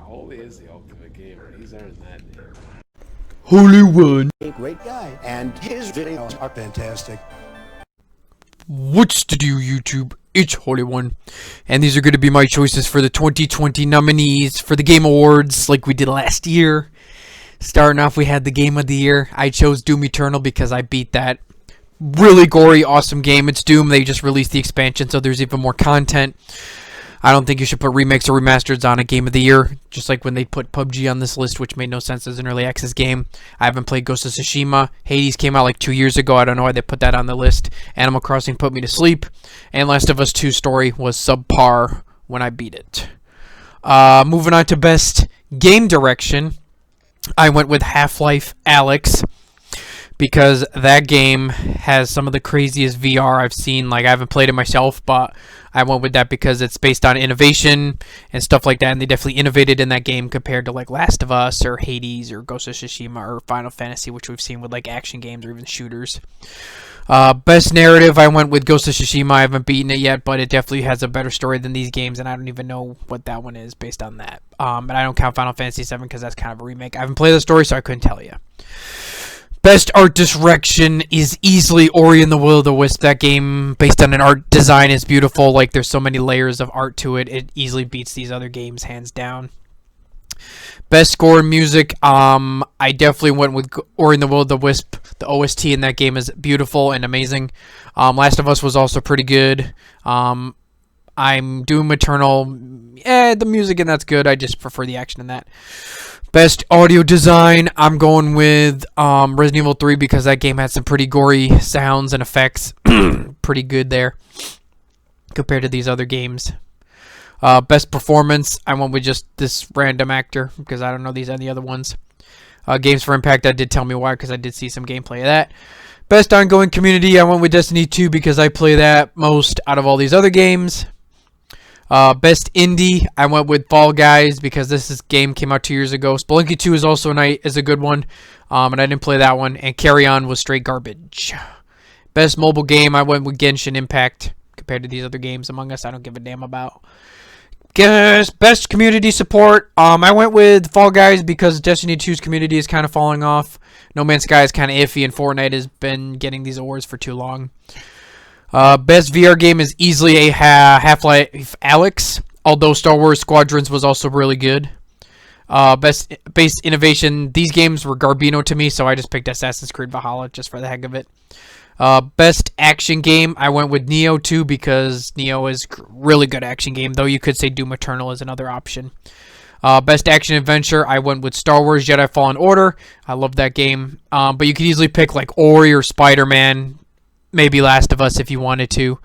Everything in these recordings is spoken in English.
Holy is the ultimate gamer. He's earned that name. HOLYONE. A great guy, and his videos are fantastic. What's to do, YouTube? It's HOLYONE, and these are going to be my choices for the 2020 nominees for the Game Awards, like we did last year. Starting off, we had the Game of the Year. I chose Doom Eternal because I beat that really gory, awesome game. It's Doom. They just released the expansion, so there's even more content. I don't think you should put remakes or remasters on a Game of the Year, just like when they put PUBG on this list, which made no sense as an early access game. I haven't played Ghost of Tsushima. Hades came out like 2 years ago. I don't know why they put that on the list. Animal Crossing put me to sleep. And Last of Us 2 story was subpar when I beat it. Moving on to Best Game Direction, I went with Half-Life Alyx, because that game has some of the craziest VR I've seen. Like, I haven't played it myself, but I went with that because it's based on innovation and stuff like that, and they definitely innovated in that game compared to like Last of Us or Hades or Ghost of Tsushima or Final Fantasy, which we've seen with like action games or even shooters. Best narrative, I went with Ghost of Tsushima. I haven't beaten it yet, but it definitely has a better story than these games, and I don't even know what that one is based on that. And I don't count Final Fantasy VII because that's kind of a remake. I haven't played the story, so I couldn't tell you. Best art direction is easily Ori and the Will of the Wisp. That game, based on an art design, is beautiful. Like, there's so many layers of art to it. It easily beats these other games, hands down. Best score and music, I definitely went with Ori and the Will of the Wisp. The OST in that game is beautiful and amazing. Last of Us was also pretty good. I'm Doom Eternal. The music in that's good. I just prefer the action in that. Best audio design, I'm going with Resident Evil 3 because that game had some pretty gory sounds and effects. Pretty good there compared to these other games. Best performance, I went with just this random actor because I don't know any other ones. Games for Impact, I did tell me why because I did see some gameplay of that. Best ongoing community, I went with Destiny 2 because I play that most out of all these other games. Best indie, I went with Fall Guys because this game came out 2 years ago. Spelunky 2 is also is a good one, and I didn't play that one. And Carry On was straight garbage. Best mobile game, I went with Genshin Impact compared to these other games Among Us I don't give a damn about. Best community support, I went with Fall Guys because Destiny 2's community is kind of falling off. No Man's Sky is kind of iffy, and Fortnite has been getting these awards for too long. Best VR game is easily a Half-Life Alyx, although Star Wars Squadrons was also really good. Best innovation, these games were Garbino to me, so I just picked Assassin's Creed Valhalla just for the heck of it. Best action game, I went with Neo 2 because Neo is a really good action game, though you could say Doom Eternal is another option. Best action adventure, I went with Star Wars Jedi Fallen Order. I love that game, but you could easily pick like Ori or Spider-Man. Maybe Last of Us if you wanted to.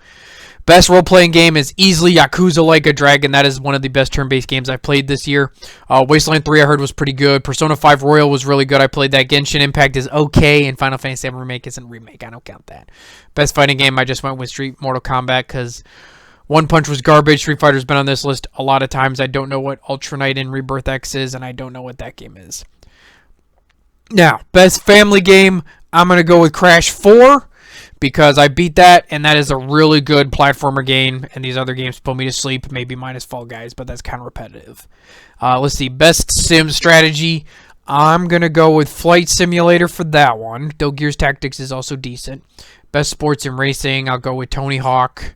Best role-playing game is easily Yakuza Like a Dragon. That is one of the best turn-based games I've played this year. Wasteland 3 I heard was pretty good. Persona 5 Royal was really good. I played that. Genshin Impact is okay. And Final Fantasy VII Remake isn't a remake. I don't count that. Best fighting game, I just went with Mortal Kombat because One Punch was garbage. Street Fighter's been on this list a lot of times. I don't know what Ultra Knight and Rebirth X is, and I don't know what that game is. Now, best family game, I'm going to go with Crash 4. Because I beat that, and that is a really good platformer game, and these other games put me to sleep, maybe minus Fall Guys, but that's kind of repetitive. Let's see, Best Sim Strategy, I'm going to go with Flight Simulator for that one, though Gears Tactics is also decent. Best Sports and Racing, I'll go with Tony Hawk.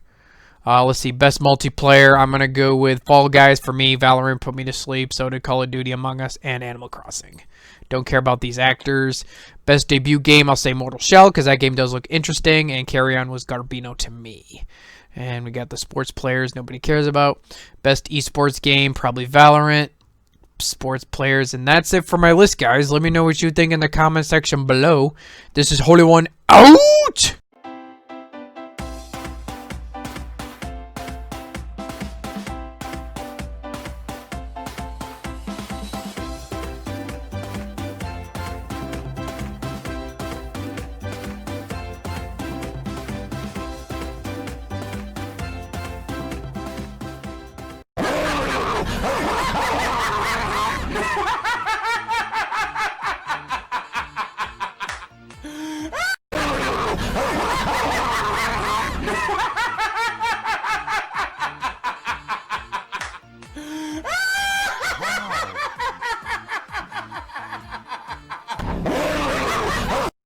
Let's see, Best Multiplayer, I'm going to go with Fall Guys for me, Valorant put me to sleep, so did Call of Duty Among Us, and Animal Crossing. Don't care about these actors. Best debut game, I'll say Mortal Shell, because that game does look interesting, and Carry On was Garbino to me. And we got the sports players nobody cares about. Best esports game, probably Valorant. Sports players, and that's it for my list, guys. Let me know what you think in the comment section below. This is HOLYONE out!